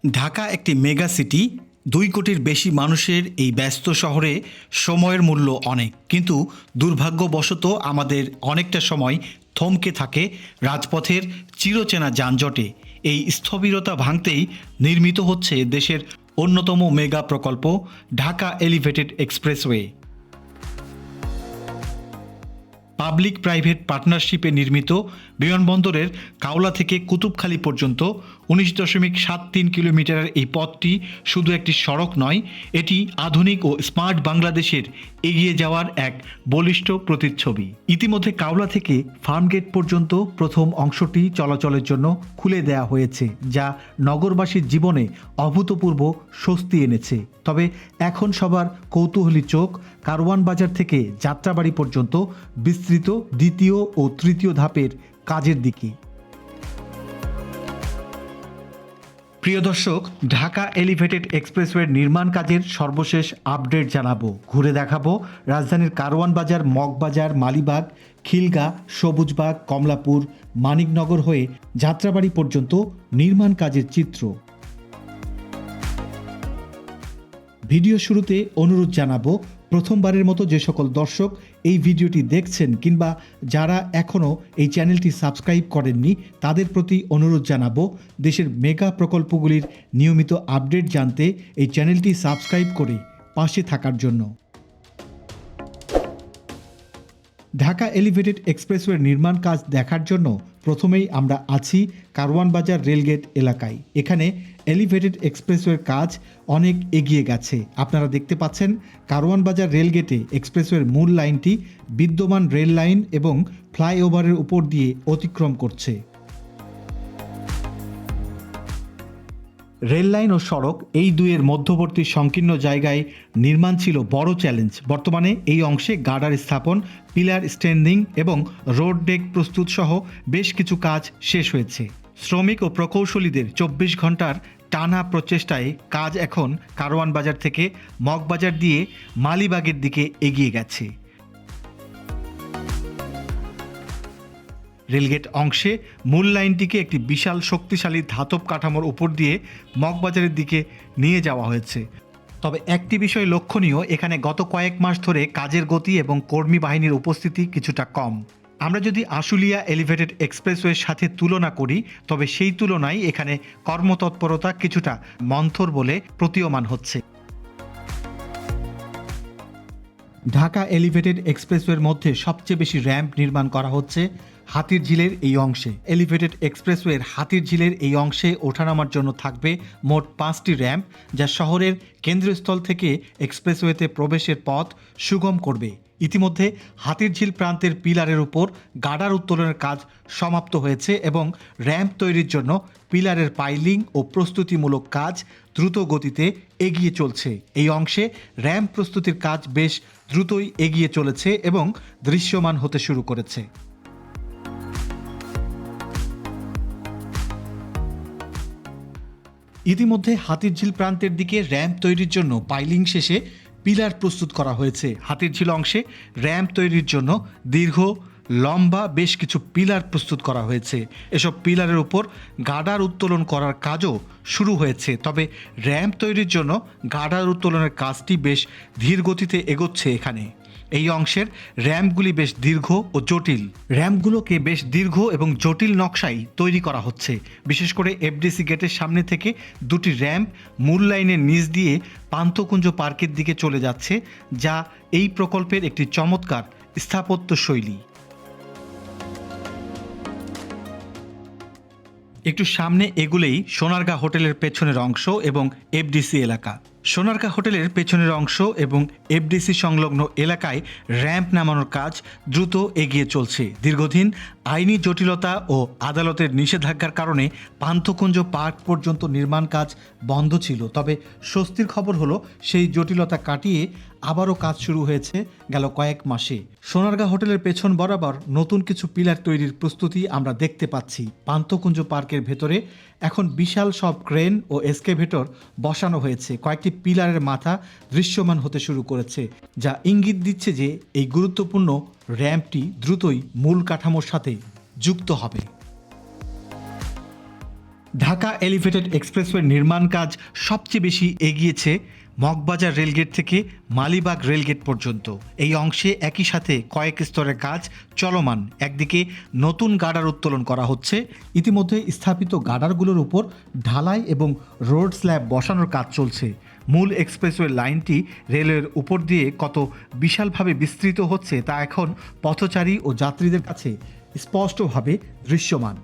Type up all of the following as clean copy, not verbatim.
ঢাকা একটি mega city. ২ কোটির বেশি মানুষের এই ব্যস্ত শহরে সময়ের মূল্য অনেক, কিন্তু দুর্ভাগ্যবশত আমাদের অনেকটা সময় থমকে থাকে রাজপথের চিরচেনা যানজটে। এই স্থবিরতা ভাঙতেই নির্মিত হচ্ছে দেশের অন্যতম মেগা প্রকল্প Dhaka elevated expressway. Public private পার্টনারশিপে নির্মিত বিমানবন্দরের কাওলা থেকে কুতুবখালী পর্যন্ত ১৯.৭৩ কিলোমিটারের এই পথটি শুধু একটি সড়ক নয়, এটি আধুনিক ও স্মার্ট বাংলাদেশের এগিয়ে যাওয়ার এক বলিষ্ঠ প্রতিচ্ছবি। ইতিমধ্যে কাওলা থেকে ফার্মগেট পর্যন্ত প্রথম অংশটি চলাচলের জন্য খুলে দেয়া হয়েছে, যা নগরবাসীর জীবনে অভূতপূর্ব স্বস্তি এনেছে। তবে এখন সবার কৌতূহলী চোখ কারওয়ান বাজার থেকে যাত্রাবাড়ি পর্যন্ত বিস্তৃত দ্বিতীয় ও তৃতীয় ধাপের কাজের দিকে। প্রিয় দর্শক, ঢাকা এলিভেটেড এক্সপ্রেসওয়ের নির্মাণ কাজের সর্বশেষ আপডেট জানাবো, ঘুরে দেখাবো রাজধানীর কারওয়ান বাজার, মগবাজার, মালিবাগ, খিলগা, সবুজবাগ, কমলাপুর, মানিকনগর হয়ে যাত্রাবাড়ি পর্যন্ত নির্মাণ কাজের চিত্র। ভিডিও শুরুতে অনুরোধ জানাবো, প্রথমবারের মতো যে সকল দর্শক এই ভিডিওটি দেখছেন কিংবা যারা এখনও এই চ্যানেলটি সাবস্ক্রাইব করেননি, তাদের প্রতি অনুরোধ জানাবো দেশের মেগা প্রকল্পগুলির নিয়মিত আপডেট জানতে এই চ্যানেলটি সাবস্ক্রাইব করে পাশে থাকার জন্য। ঢাকা এলিভেটেড এক্সপ্রেসওয়ের নির্মাণ কাজ দেখার জন্য প্রথমেই আমরা আছি কারওয়ান বাজার রেলগেট এলাকায়। এখানে এলিভেটেড এক্সপ্রেসওয়ের কাজ অনেক এগিয়ে গেছে। আপনারা দেখতে পাচ্ছেন কারওয়ান বাজার রেলগেটে এক্সপ্রেসওয়ের মূল লাইনটি বিদ্যমান রেল লাইন এবং ফ্লাইওভারের উপর দিয়ে অতিক্রম করছে। রেল লাইন ও সড়ক এই দুইয়ের মধ্যবর্তী সংকীর্ণ জায়গায় নির্মাণ ছিল বড় চ্যালেঞ্জ। বর্তমানে এই অংশে গার্ডার স্থাপন, পিলার স্ট্যান্ডিং এবং রোড ডেক প্রস্তুত সহ বেশ কিছু কাজ শেষ হয়েছে। শ্রমিক ও প্রকৌশলীদের ২৪ ঘন্টার টানা প্রচেষ্টায় কাজ এখন কারওয়ান বাজার থেকে মগবাজার দিয়ে মালিবাগের দিকে এগিয়ে গেছে। রেলগেট অংশে মূল লাইনটিকে একটি বিশাল শক্তিশালী ধাতব কাঠামোর উপর দিয়ে মগবাজারের দিকে নিয়ে যাওয়া হয়েছে। তবে একটি বিষয় লক্ষণীয়, এখানে গত কয়েক মাস ধরে কাজের গতি এবং কর্মী বাহিনীর উপস্থিতি কিছুটা কম। আমরা যদি আশুলিয়া এলিভেটেড এক্সপ্রেসওয়ের সাথে তুলনা করি, তবে সেই তুলনায় এখানে কর্মতৎপরতা কিছুটা মন্থর বলে প্রতীয়মান হচ্ছে। ঢাকা এলিভেটেড এক্সপ্রেসওয়ের মধ্যে সবচেয়ে বেশি র্যাম্প নির্মাণ করা হচ্ছে হাতিরঝিলের এই অংশে। এলিভেটেড এক্সপ্রেসওয়ের হাতিরঝিলের এই অংশে ওঠানামার জন্য থাকবে মোট 5টি র্যাম্প, যা শহরের কেন্দ্রস্থল থেকে এক্সপ্রেসওয়েতে প্রবেশের পথ সুগম করবে। ইতিমধ্যে হাতিরঝিল প্রান্তের পিলারের উপর গার্ডার উত্তোলনের কাজ সমাপ্ত হয়েছে এবং র্যাম্প তৈরির জন্য পিলারের পাইলিং ও প্রস্তুতিমূলক কাজ দ্রুত গতিতে এগিয়ে চলছে। এই অংশে র্যাম্প প্রস্তুতির কাজ বেশ দ্রুতই এগিয়ে চলেছে এবং দৃশ্যমান হতে শুরু করেছে। ইতিমধ্যে হাতিরঝিল প্রান্তের দিকে র্যাম্প তৈরির জন্য পাইলিং শেষে পিলার প্রস্তুত করা হয়েছে। হাতিরঝিল অংশে র্যাম্প তৈরির জন্য দীর্ঘ লম্বা বেশ কিছু পিলার প্রস্তুত করা হয়েছে। এসব পিলারের উপর গার্ডার উত্তোলন করার কাজও শুরু হয়েছে। তবে র্যাম্প তৈরির জন্য গার্ডার উত্তোলনের কাজটি বেশ ধীর গতিতে এগোচ্ছে। এখানে এই অংশের র্যাম্পগুলি বেশ দীর্ঘ ও জটিল। র্যাম্পগুলোকে বেশ দীর্ঘ এবং জটিল নকশায় তৈরি করা হচ্ছে। বিশেষ করে এফডিসি গেটের সামনে থেকে 2টি র্যাম্প মূল লাইনের নিচ দিয়ে পান্থকুঞ্জ পার্কের দিকে চলে যাচ্ছে, যা এই প্রকল্পের একটি চমৎকার স্থাপত্য শৈলী। একটু সামনে এগুলেই সোনারগাঁ হোটেলের পেছনের অংশ এবং এফডিসি এলাকা। সোনারগাঁ হোটেলের পেছনের অংশ এবং এফডিসি সংলগ্ন এলাকায় র্যাম্প নামানোর কাজ দ্রুত এগিয়ে চলছে। দীর্ঘদিন আইনি জটিলতা ও আদালতের নিষেধাজ্ঞার কারণে পান্থকুঞ্জ পার্ক পর্যন্ত নির্মাণ কাজ বন্ধ ছিল। তবে স্বস্তির খবর হলো, সেই জটিলতা কাটিয়ে আবারও কাজ শুরু হয়েছে গেল কয়েক মাসে। সোনারগাঁ হোটেলের পেছন বরাবর নতুন কিছু পিলার তৈরির প্রস্তুতি আমরা দেখতে পাচ্ছি। পান্থকুঞ্জ পার্কের ভেতরে এখন বিশাল সব ক্রেন ও এসকেভেটর বসানো হয়েছে। কয়েকটি পিলারের মাথা দৃশ্যমান হতে শুরু করেছে, যা ইঙ্গিত দিচ্ছে যে এই গুরুত্বপূর্ণ র্যাম্পটি দ্রুতই মূল কাঠামোর সাথে যুক্ত হবে। ঢাকা এলিভেটেড এক্সপ্রেসওয়ে নির্মাণ কাজ সবচেয়ে বেশি এগিয়েছে মগবাজার রেলগেট থেকে মালিবাগ রেলগেট পর্যন্ত। এই অংশে একই সাথে কয়েক স্তরের কাজ চলমান। একদিকে নতুন গার্ডার উত্তোলন করা হচ্ছে, ইতিমধ্যে স্থাপিত গার্ডারগুলোর উপর ঢালাই এবং রোড স্ল্যাব বসানোর কাজ চলছে। মূল এক্সপ্রেসওয়ে লাইনটি রেলের উপর দিয়ে কত বিশালভাবে বিস্তৃত হচ্ছে তা এখন পথচারী ও যাত্রীদের কাছে স্পষ্টভাবে দৃশ্যমান।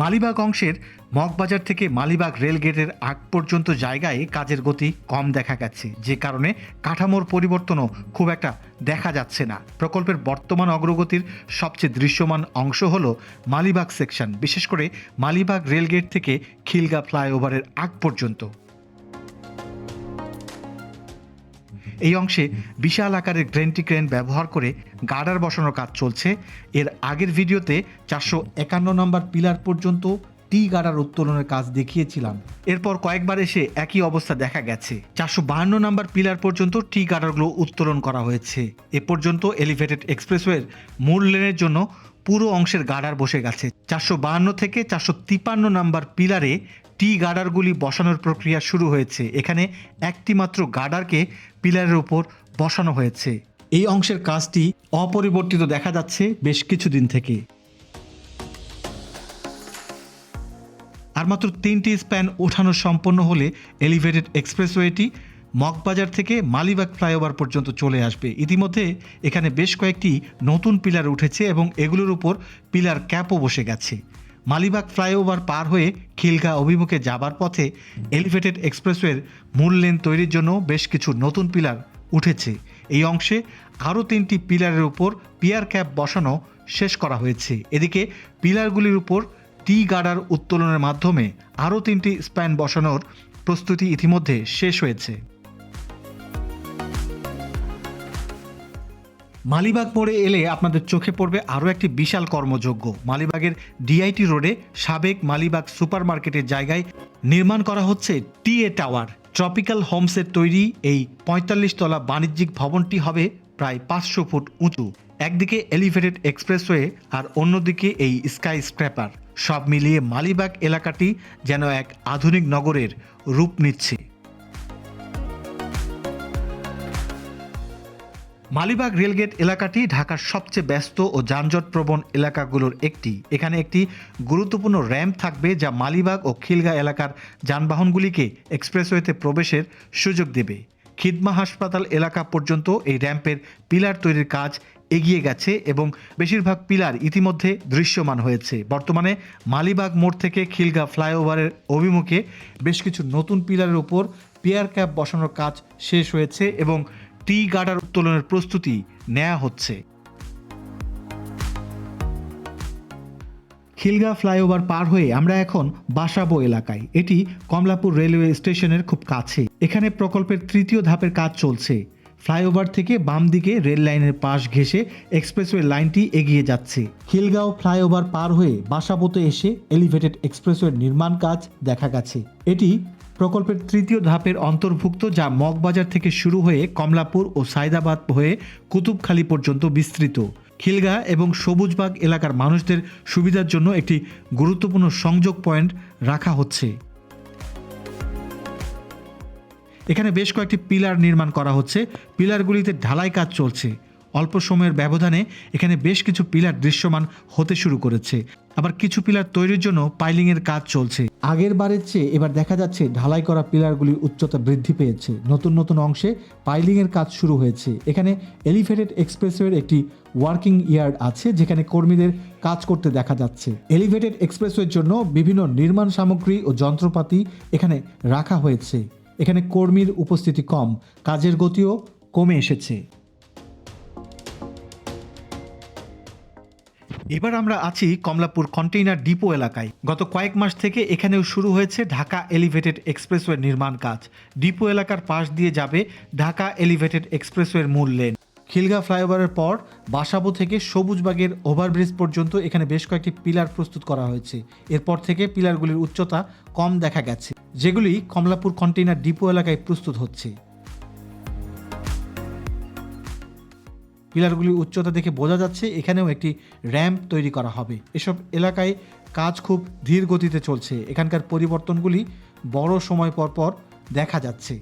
মালিবাগ অংশের মগবাজার থেকে মালিবাগ রেলগেটের আগ পর্যন্ত জায়গায় কাজের গতি কম দেখা গেছে, যে কারণে কাঠামোর পরিবর্তনও খুব একটা দেখা যাচ্ছে না। প্রকল্পের বর্তমান অগ্রগতির সবচেয়ে দৃশ্যমান অংশ হল মালিবাগ সেকশন, বিশেষ করে মালিবাগ রেলগেট থেকে খিলগা ফ্লাইওভারের আগ পর্যন্ত। এই অংশে বিশাল আকারের গ্রেন্টি ক্রেন ব্যবহার করে গার্ডার বসানোর কাজ চলছে। এর আগের ভিডিওতে 451 নম্বর পিলার পর্যন্ত টি গার্ডার উত্তোলনের কাজ দেখিয়েছিলাম। এরপর কয়েকবার এসে একই অবস্থা দেখা গেছে। 452 নম্বর পিলার পর্যন্ত টি গার্ডারগুলো উত্তোলন করা হয়েছে। এ পর্যন্ত এলিভেটেড এক্সপ্রেসওয়ের মূল লেনের জন্য পুরো অংশের গার্ডার বসে গেছে। 452 থেকে 453 নম্বর পিলারে টি গার্ডারগুলি বসানোর প্রক্রিয়া শুরু হয়েছে। এখানে একটি মাত্র গার্ডারকে পিলারের উপর বসানো হয়েছে। এই অংশের কাজটি অপরিবর্তিত দেখা যাচ্ছে বেশ কিছুদিন থেকে। আর মাত্র 3টি স্প্যান ওঠানো সম্পন্ন হলে এলিভেটেড এক্সপ্রেসওয়েটি মগবাজার থেকে মালিবাগ ফ্লাইওভার পর্যন্ত চলে আসবে। ইতিমধ্যে এখানে বেশ কয়েকটি নতুন পিলার উঠেছে এবং এগুলোর উপর পিলার ক্যাপও বসে গেছে। মালিবাগ ফ্লাইওভার পার হয়ে খিলগা অভিমুখে যাবার পথে এলিভেটেড এক্সপ্রেসওয়ের মূল লেন তৈরির জন্য বেশ কিছু নতুন পিলার উঠেছে। এই অংশে আরও 3টি পিলারের উপর পিয়ার ক্যাপ বসানো শেষ করা হয়েছে। এদিকে পিলারগুলির উপর টি গার্ডার উত্তোলনের মাধ্যমে আরও 3টি স্প্যান বসানোর প্রস্তুতি ইতিমধ্যে শেষ হয়েছে। মালিবাগ মোড়ে এলে আপনাদের চোখে পড়বে আরও একটি বিশাল কর্মযজ্ঞ। মালিবাগের ডিআইটি রোডে সাবেক মালিবাগ সুপার মার্কেটের জায়গায় নির্মাণ করা হচ্ছে টিএ টাওয়ার। ট্রপিক্যাল হোমসের তৈরি এই 45 তলা বাণিজ্যিক ভবনটি হবে প্রায় 500 ফুট উঁচু। একদিকে এলিভেটেড এক্সপ্রেসওয়ে আর অন্যদিকে এই স্কাই স্ক্র্যাপার। সব মিলিয়ে মালিবাগ এলাকাটি যেন এক আধুনিক নগরের রূপ নিচ্ছে। মালিবাগ রেলগেট এলাকাটি ঢাকার সবচেয়ে ব্যস্ত ও যানজটপ্রবণ এলাকাগুলোর একটি। এখানে একটি গুরুত্বপূর্ণ র্যাম্প থাকবে যা মালিবাগ ও খিলগা এলাকার যানবাহনগুলিকে এক্সপ্রেসওয়েতে প্রবেশের সুযোগ দেবে। খিদমা হাসপাতাল এলাকা পর্যন্ত এই র্যাম্পের পিলার তৈরির কাজ এগিয়ে গেছে এবং বেশিরভাগ পিলার ইতিমধ্যে দৃশ্যমান হয়েছে। বর্তমানে মালিবাগ মোড় থেকে খিলগা ফ্লাইওভারের অভিমুখে বেশ কিছু নতুন পিলারের উপর পিয়ার ক্যাপ বসানোর কাজ শেষ হয়েছে এবং টি গার্ডার উত্তোলনের প্রস্তুতি নেওয়া হচ্ছে। খিলগা ফ্লাইওভার পার হয়ে আমরা এখন বাসাবো এলাকায়। এটি কমলাপুর রেলওয়ে স্টেশনের খুব কাছে। এখানে প্রকল্পের 3য় ধাপের কাজ চলছে। ফ্লাইওভার থেকে বাম দিকে রেল লাইনের পাশ ঘেঁষে এক্সপ্রেসওয়ে লাইনটি এগিয়ে যাচ্ছে। খিলগাঁও ফ্লাইওভার পার হয়ে বাসাবোতে এসে এলিভেটেড এক্সপ্রেসওয়ের নির্মাণ কাজ দেখা গেছে। এটি প্রকল্পের 3য় ধাপের অন্তর্ভুক্ত, যা মগবাজার থেকে শুরু হয়ে কমলাপুর ও সায়দাবাদ হয়ে কুতুবখালী পর্যন্ত বিস্তৃত। খিলগা এবং সবুজবাগ এলাকার মানুষদের সুবিধার জন্য একটি গুরুত্বপূর্ণ সংযোগ পয়েন্ট রাখা হচ্ছে। এখানে বেশ কয়েকটি পিলার নির্মাণ করা হচ্ছে। পিলারগুলিতে ঢালাই কাজ চলছে। অল্প সময়ের ব্যবধানে এখানে বেশ কিছু পিলার দৃশ্যমান হতে শুরু করেছে। আবার কিছু পিলার তৈরির জন্য পাইলিংয়ের কাজ চলছে। আগের বারের চেয়ে এবার দেখা যাচ্ছে ঢালাই করা পিলারগুলির উচ্চতা বৃদ্ধি পেয়েছে। নতুন নতুন অংশে পাইলিংয়ের কাজ শুরু হয়েছে। এখানে এলিভেটেড এক্সপ্রেসওয়ের একটি ওয়ার্কিং ইয়ার্ড আছে, যেখানে কর্মীদের কাজ করতে দেখা যাচ্ছে। এলিভেটেড এক্সপ্রেসওয়ের জন্য বিভিন্ন নির্মাণ সামগ্রী ও যন্ত্রপাতি এখানে রাখা হয়েছে। এখানে কর্মীর উপস্থিতি কম, কাজের গতিও কমে এসেছে। এবার আমরা আছি কমলাপুর কন্টেইনার ডিপো এলাকায়। গত কয়েক মাস থেকে এখানেও শুরু হয়েছে ঢাকা এলিভেটেড এক্সপ্রেসওয়ের নির্মাণ কাজ। ডিপো এলাকার পাশ দিয়ে যাবে ঢাকা এলিভেটেড এক্সপ্রেসওয়ের মূল লেন। খিলগা ফ্লাইওভারের পর বাসাবো থেকে সবুজবাগের ওভারব্রিজ পর্যন্ত এখানে বেশ কয়েকটি পিলার প্রস্তুত করা হয়েছে। এরপর থেকে পিলারগুলির উচ্চতা কম দেখা গেছে, যেগুলি কমলাপুর কন্টেইনার ডিপো এলাকায় প্রস্তুত হচ্ছে। পিলারগুলির উচ্চতা দেখে বোঝা যাচ্ছে এখানেও একটি র্যাম্প তৈরি করা হবে। এসব এলাকায় কাজ খুব ধীর গতিতে চলছে। এখানকার পরিবর্তনগুলি বড় সময় পর পর দেখা যাচ্ছে।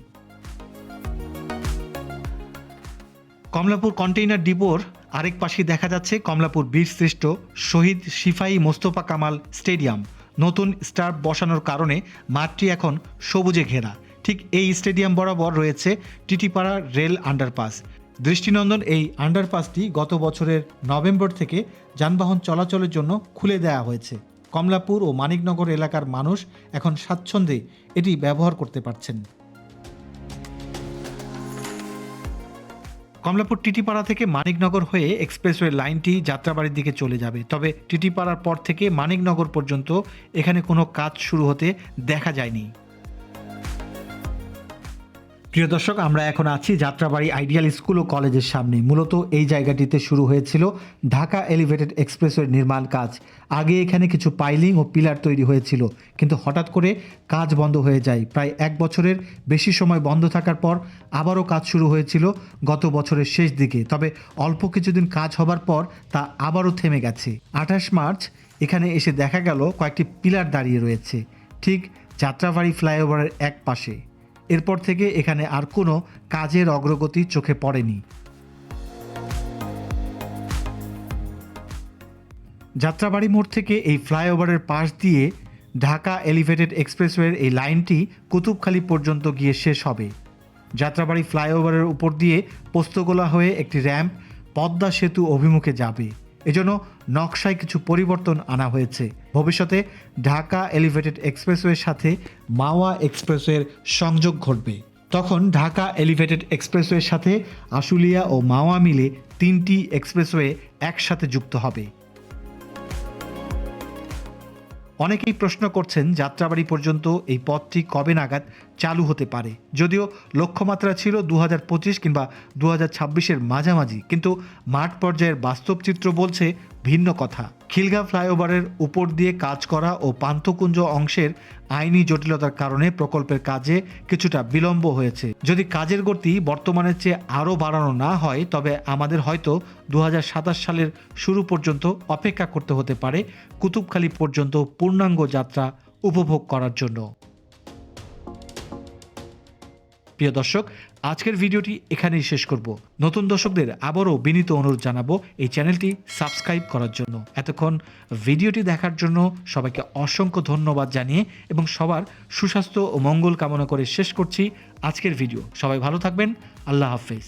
কমলাপুর কন্টেইনার ডিপোর আরেক পাশে দেখা যাচ্ছে কমলাপুর বীরশ্রেষ্ঠ শহীদ সিপাহী মোস্তফা কামাল স্টেডিয়াম। নতুন স্টাম্প বসানোর কারণে মাঠটি এখন সবুজে ঘেরা। ঠিক এই স্টেডিয়াম বরাবর রয়েছে টিটিপাড়া রেল আন্ডারপাস। দৃষ্টিনন্দন এই আন্ডারপাসটি গত বছরের নভেম্বর থেকে যানবাহন চলাচলের জন্য খুলে দেওয়া হয়েছে। কমলাপুর ও মানিকনগর এলাকার মানুষ এখন স্বাচ্ছন্দ্যে এটি ব্যবহার করতে পারছেন। কমলাপুর টিটিপাড়া থেকে মানিকনগর হয়ে এক্সপ্রেসওয়ে লাইনটি যাত্রাবাড়ির দিকে চলে যাবে। তবে টিটিপাড়ার পর থেকে মানিকনগর পর্যন্ত এখানে কোনো কাজ শুরু হতে দেখা যায়নি। প্রিয় দর্শক, আমরা এখন আছি যাত্রাবাড়ি আইডিয়াল স্কুল ও কলেজের সামনে। মূলত এই জায়গাটিতে শুরু হয়েছিল ঢাকা এলিভেটেড এক্সপ্রেসওয়ের নির্মাণ কাজ। আগে এখানে কিছু পাইলিং ও পিলার তৈরি হয়েছিল, কিন্তু হঠাৎ করে কাজ বন্ধ হয়ে যায়। প্রায় 1 বছরের বেশি সময় বন্ধ থাকার পর আবারও কাজ শুরু হয়েছিল গত বছরের শেষ দিকে। তবে অল্প কিছুদিন কাজ হবার পর তা আবারও থেমে গেছে। 28 মার্চ এখানে এসে দেখা গেল কয়েকটি পিলার দাঁড়িয়ে রয়েছে ঠিক যাত্রাবাড়ি ফ্লাইওভারের এক পাশে। এরপর থেকে এখানে আর কোনো কাজের অগ্রগতি চোখে পড়েনি। যাত্রাবাড়ি মোড় থেকে এই ফ্লাইওভারের পাশ দিয়ে ঢাকা এলিভেটেড এক্সপ্রেসওয়ের এই লাইনটি কুতুবখালী পর্যন্ত গিয়ে শেষ হবে। যাত্রাবাড়ি ফ্লাইওভারের উপর দিয়ে পোস্তগোলা হয়ে একটি র্যাম্প পদ্মা সেতু অভিমুখে যাবে। এজন্য নকশায় কিছু পরিবর্তন আনা হয়েছে। ভবিষ্যতে ঢাকা এলিভেটেড এক্সপ্রেসওয়ের সাথে মাওয়া এক্সপ্রেসওয়ের সংযোগ ঘটবে। তখন ঢাকা এলিভেটেড এক্সপ্রেসওয়ের সাথে আশুলিয়া ও মাওয়া মিলে 3টি এক্সপ্রেসওয়ে একসাথে যুক্ত হবে। অনেকেই প্রশ্ন করছেন যাত্রাবাড়ি পর্যন্ত এই পথটি কবে নাগাদ চালু হতে পারে। যদিও লক্ষ্যমাত্রা ছিল 2025 কিংবা 2026-এর মাঝামাঝি, কিন্তু মাঠ পর্যায়ের বাস্তব চিত্র বলছে ভিন্ন কথা। খিলগাঁও ফ্লাইওভারের উপর দিয়ে কাজ করা ও পান্থকুঞ্জ অংশের আইনি জটিলতার কারণে প্রকল্পের কাজে কিছুটা বিলম্ব হয়েছে। যদি কাজের গতি বর্তমানের চেয়ে আরও বাড়ানো না হয়, তবে আমাদের হয়তো 2027 সালের শুরু পর্যন্ত অপেক্ষা করতে হতে পারে কুতুবখালী পর্যন্ত পূর্ণাঙ্গ যাত্রা উপভোগ করার জন্য। প্রিয় দর্শক, আজকের ভিডিওটি এখানেই শেষ করব। নতুন দর্শকদের আবারও বিনীত অনুরোধ জানাবো এই চ্যানেলটি সাবস্ক্রাইব করার জন্য। এতক্ষণ ভিডিওটি দেখার জন্য সবাইকে অসংখ্য ধন্যবাদ জানিয়ে এবং সবার সুস্বাস্থ্য ও মঙ্গল কামনা করে শেষ করছি আজকের ভিডিও। সবাই ভালো থাকবেন। আল্লাহ হাফেজ।